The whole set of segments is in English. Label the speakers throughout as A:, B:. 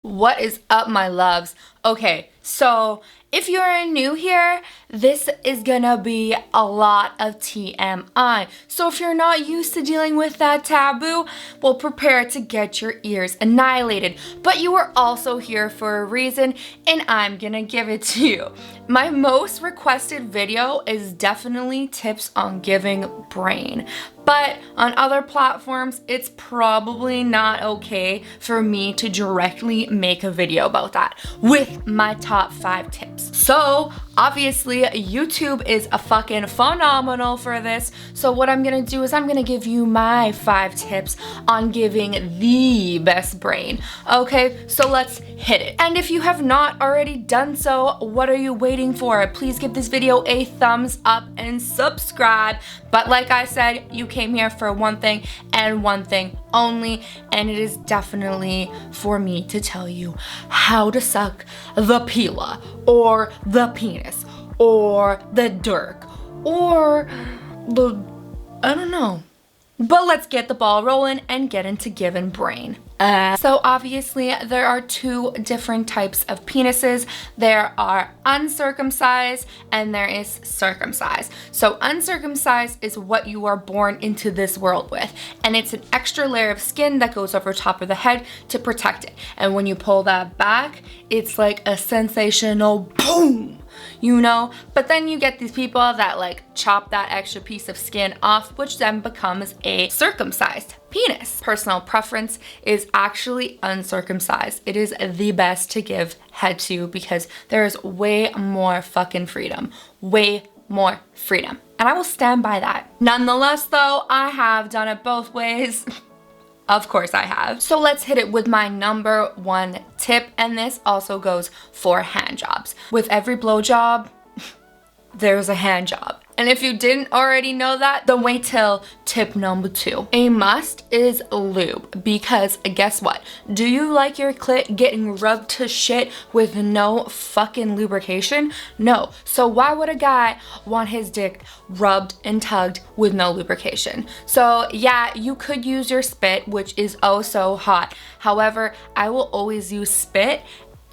A: What is up, my loves? Okay, so if you're new here, this is gonna be a lot of TMI. So if you're not used to dealing with that taboo, well, prepare to get your ears annihilated. But you are also here for a reason, and I'm gonna give it to you. My most requested video is definitely tips on giving brain. But on other platforms, it's probably not okay for me to directly make a video about that with my top 5 tips. So obviously YouTube is a fucking phenomenal for this. So what I'm gonna do is I'm gonna give you my 5 tips on giving the best brain. Okay, so let's hit it. And if you have not already done so, what are you waiting for? Please give this video a thumbs up and subscribe. But like I said, you came here for one thing and one thing only, and it is definitely for me to tell you how to suck the pila, or the penis, or the dirk, or the, I don't know. But let's get the ball rolling and get into giving brain. So obviously there are 2 different types of penises. There are uncircumcised and there is circumcised. So uncircumcised is what you are born into this world with, and it's an extra layer of skin that goes over top of the head to protect it. And when you pull that back, it's like a sensational boom. You know, but then you get these people that like chop that extra piece of skin off, which then becomes a circumcised penis. Personal preference is actually uncircumcised. It is the best to give head to because there is way more fucking freedom, way more freedom. And I will stand by that. Nonetheless though, I have done it both ways. Of course I have. So let's hit it with my number 1 tip, and this also goes for hand jobs. With every blowjob, there's a hand job. And if you didn't already know that, then wait till tip number 2. A must is lube, because guess what? Do you like your clit getting rubbed to shit with no fucking lubrication? No. So why would a guy want his dick rubbed and tugged with no lubrication? So yeah, you could use your spit, which is oh so hot. However, I will always use spit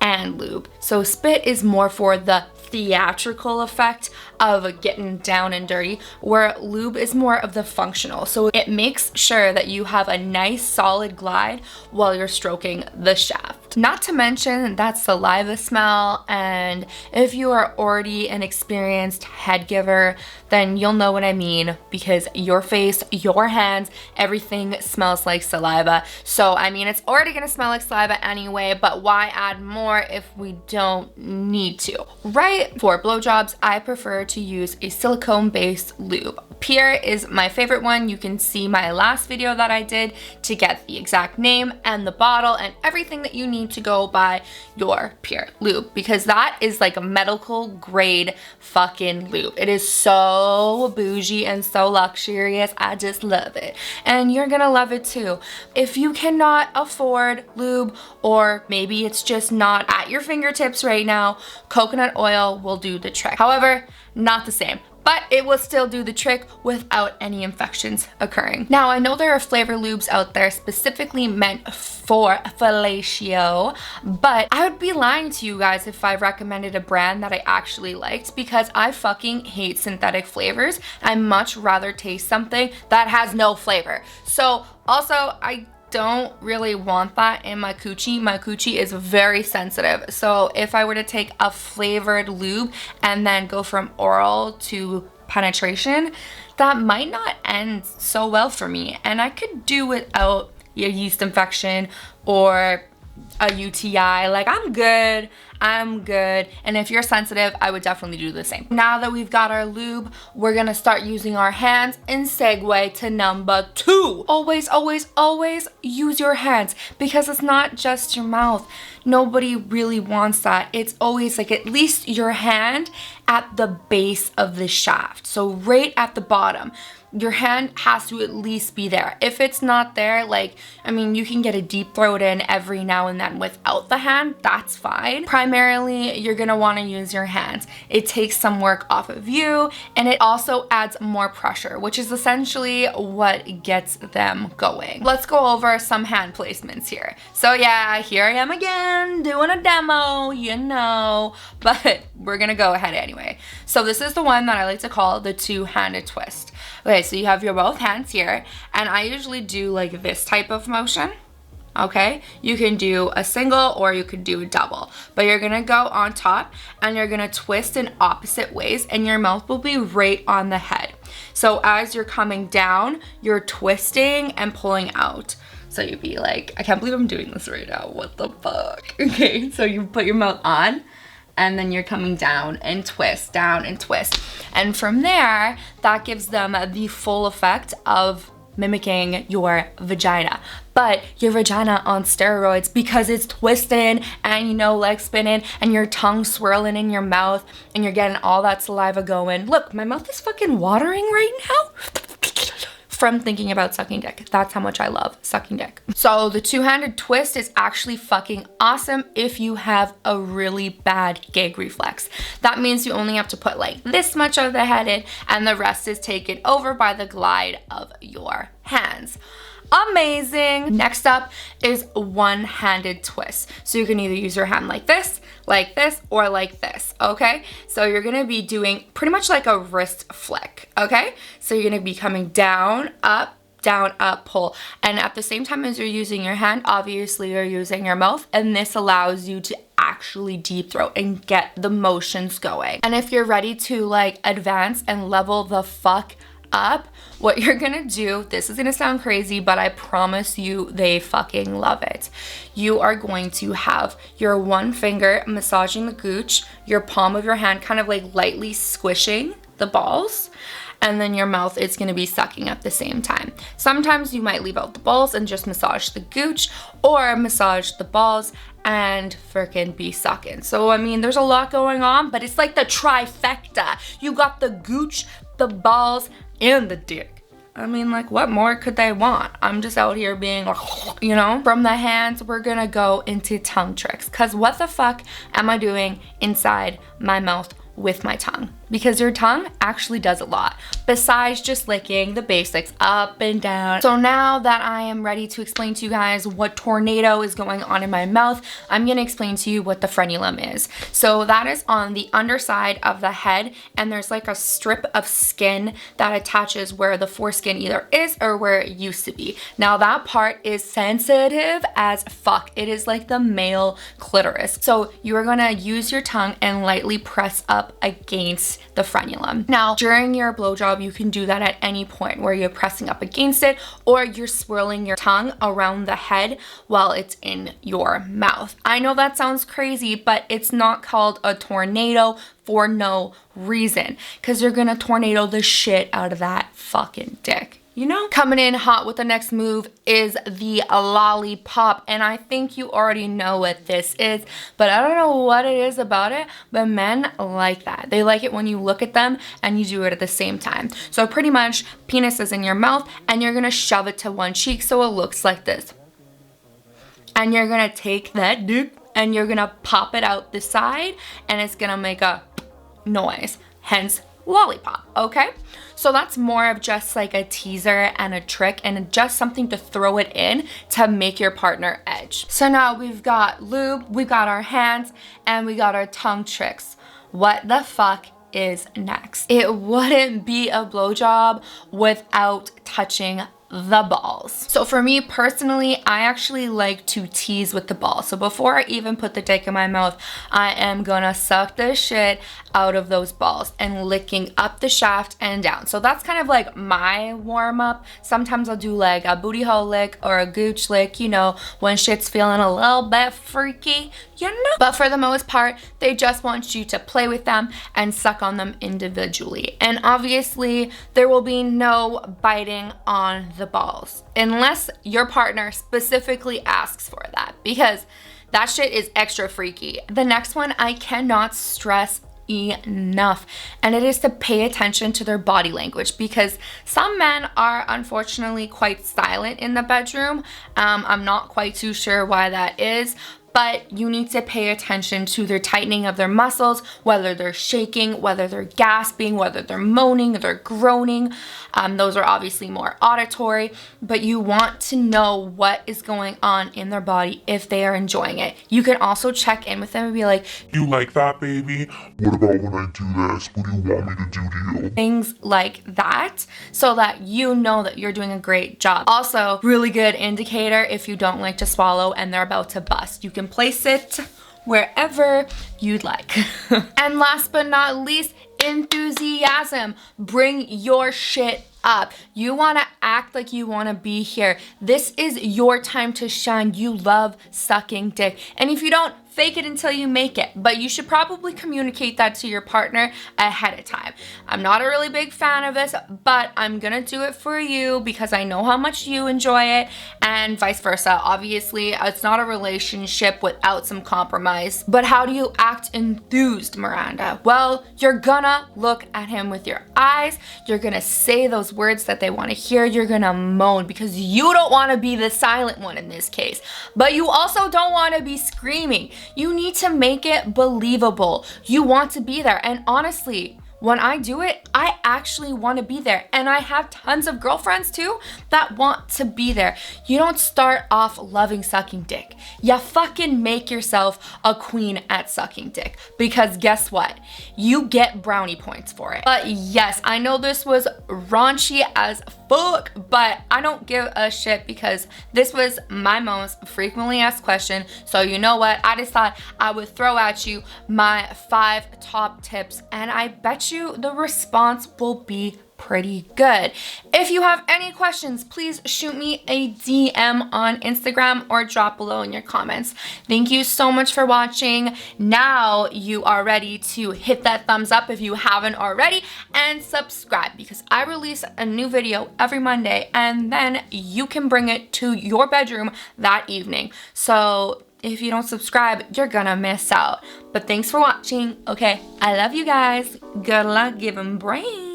A: and lube. So spit is more for the theatrical effect of getting down and dirty, where lube is more of the functional. So it makes sure that you have a nice solid glide while you're stroking the shaft. Not to mention that saliva smell, and if you are already an experienced head giver, then you'll know what I mean, because your face, your hands, everything smells like saliva. So I mean, it's already gonna smell like saliva anyway, but why add more if we don't need to, right? For blowjobs, I prefer to use a silicone-based lube. Pure is my favorite one. You can see my last video that I did to get the exact name and the bottle and everything that you need to go buy your Pure lube, because that is like a medical grade fucking lube. It is so bougie and so luxurious. I just love it, and you're gonna love it too. If you cannot afford lube, or maybe it's just not at your fingertips right now, coconut oil will do the trick. However, not the same, but it will still do the trick without any infections occurring. Now, I know there are flavor lubes out there specifically meant for fellatio, but I would be lying to you guys if I recommended a brand that I actually liked, because I fucking hate synthetic flavors. I much rather taste something that has no flavor. So also, I don't really want that in my coochie. My coochie is very sensitive. So if I were to take a flavored lube and then go from oral to penetration, that might not end so well for me. And I could do without a yeast infection or a UTI. Like, I'm good. And if you're sensitive, I would definitely do the same. Now that we've got our lube, we're gonna start using our hands and segue to number 2. Always, always, always use your hands, because it's not just your mouth. Nobody really wants that. It's always like at least your hand at the base of the shaft. So right at the bottom. your hand has to at least be there. If it's not there, like, I mean, you can get a deep throat in every now and then without the hand, that's fine. Primarily, you're gonna wanna use your hands. It takes some work off of you, and it also adds more pressure, which is essentially what gets them going. Let's go over some hand placements here. So yeah, here I am again, doing a demo, you know, but we're gonna go ahead anyway. So this is the one that I like to call the two-handed twist. Okay, so you have your both hands here, and I usually do like this type of motion. Okay, you can do a single or you could do a double, but you're gonna go on top and you're gonna twist in opposite ways, and your mouth will be right on the head. So as you're coming down, you're twisting and pulling out. So you'd be like, I can't believe I'm doing this right now, what the fuck? Okay, so you put your mouth on, and then you're coming down and twist, down and twist. And from there, that gives them the full effect of mimicking your vagina. But your vagina on steroids, because it's twisting and, you know, leg spinning and your tongue swirling in your mouth and you're getting all that saliva going. Look, my mouth is fucking watering right now from thinking about sucking dick. That's how much I love sucking dick. So the two-handed twist is actually fucking awesome if you have a really bad gag reflex. That means you only have to put like this much of the head in, and the rest is taken over by the glide of your hands. Amazing. Next up is one-handed twist. So you can either use your hand like this, or like this, okay? So you're gonna be doing pretty much like a wrist flick, okay? So you're gonna be coming down, up, pull. And at the same time as you're using your hand, obviously you're using your mouth, and this allows you to actually deep throat and get the motions going. And if you're ready to like advance and level the fuck up, what you're gonna do, this is gonna sound crazy, but I promise you they fucking love it. You are going to have your one finger massaging the gooch, your palm of your hand kind of like lightly squishing the balls, and then your mouth is gonna be sucking at the same time. Sometimes you might leave out the balls and just massage the gooch, or massage the balls and freaking be sucking. So I mean, there's a lot going on, but it's like the trifecta. You got the gooch, the balls, and the dick. I mean, like, what more could they want? I'm just out here being, you know? From the hands, we're gonna go into tongue tricks, because what the fuck am I doing inside my mouth with my tongue? Because your tongue actually does a lot besides just licking the basics up and down. So now that I am ready to explain to you guys what tornado is going on in my mouth, I'm gonna explain to you what the frenulum is. So that is on the underside of the head, and there's like a strip of skin that attaches where the foreskin either is or where it used to be. Now that part is sensitive as fuck. It is like the male clitoris. So you are gonna use your tongue and lightly press up against the frenulum. Now, during your blowjob, you can do that at any point where you're pressing up against it, or you're swirling your tongue around the head while it's in your mouth. I know that sounds crazy, but it's not called a tornado for no reason, because you're gonna tornado the shit out of that fucking dick. You know? Coming in hot with the next move is the Lollipop, and I think you already know what this is, but I don't know what it is about it, but men like that. They like it when you look at them and you do it at the same time. So pretty much, penis is in your mouth, and you're gonna shove it to one cheek so it looks like this. And you're gonna take that dick and you're gonna pop it out the side, and it's gonna make a noise, hence Lollipop, okay? So that's more of just like a teaser and a trick and just something to throw it in to make your partner edge. So now we've got lube, we've got our hands, and we got our tongue tricks. What the fuck is next? It wouldn't be a blowjob without touching the balls. So for me personally, I actually like to tease with the balls. So before I even put the dick in my mouth, I am gonna suck the shit out of those balls and licking up the shaft and down. So that's kind of like my warm up. Sometimes I'll do like a booty hole lick or a gooch lick, you know, when shit's feeling a little bit freaky, you know. But for the most part, they just want you to play with them and suck on them individually. And obviously, there will be no biting on the balls unless your partner specifically asks for that, because that shit is extra freaky. The next one I cannot stress enough, and it is to pay attention to their body language, because some men are unfortunately quite silent in the bedroom. I'm not quite too sure why that is, but you need to pay attention to their tightening of their muscles, whether they're shaking, whether they're gasping, whether they're moaning, they're groaning. Those are obviously more auditory, but you want to know what is going on in their body if they are enjoying it. You can also check in with them and be like,
B: "You like that, baby? What about when I do this? What do you want me to do to you?"
A: Things like that, so that you know that you're doing a great job. Also, really good indicator if you don't like to swallow and they're about to bust. You can place it wherever you'd like. And last but not least, enthusiasm. Bring your shit up. You want to act like you want to be here. This is your time to shine. You love sucking dick. And if you don't, fake it until you make it. But you should probably communicate that to your partner ahead of time. I'm not a really big fan of this, but I'm gonna do it for you because I know how much you enjoy it, and vice versa. Obviously, it's not a relationship without some compromise. But how do you act enthused, Miranda? Well, you're gonna look at him with your eyes. You're gonna say those words that they want to hear. You're gonna moan because you don't want to be the silent one in this case, but you also don't want to be screaming. You need to make it believable. You want to be there. And honestly, when I do it, I actually want to be there. And I have tons of girlfriends too that want to be there. You don't start off loving sucking dick. You fucking make yourself a queen at sucking dick, because guess what? You get brownie points for it. But yes, I know this was raunchy as fuck, but I don't give a shit because this was my most frequently asked question. So you know what? I just thought I would throw at you my 5 top tips, and I bet you the response will be pretty good. If you have any questions, please shoot me a DM on Instagram or drop below in your comments. Thank you so much for watching. Now you are ready to hit that thumbs up if you haven't already, and subscribe, because I release a new video every Monday, and then you can bring it to your bedroom that evening. So if you don't subscribe, you're gonna miss out. But thanks for watching. Okay, I love you guys. Good luck, give 'em brains.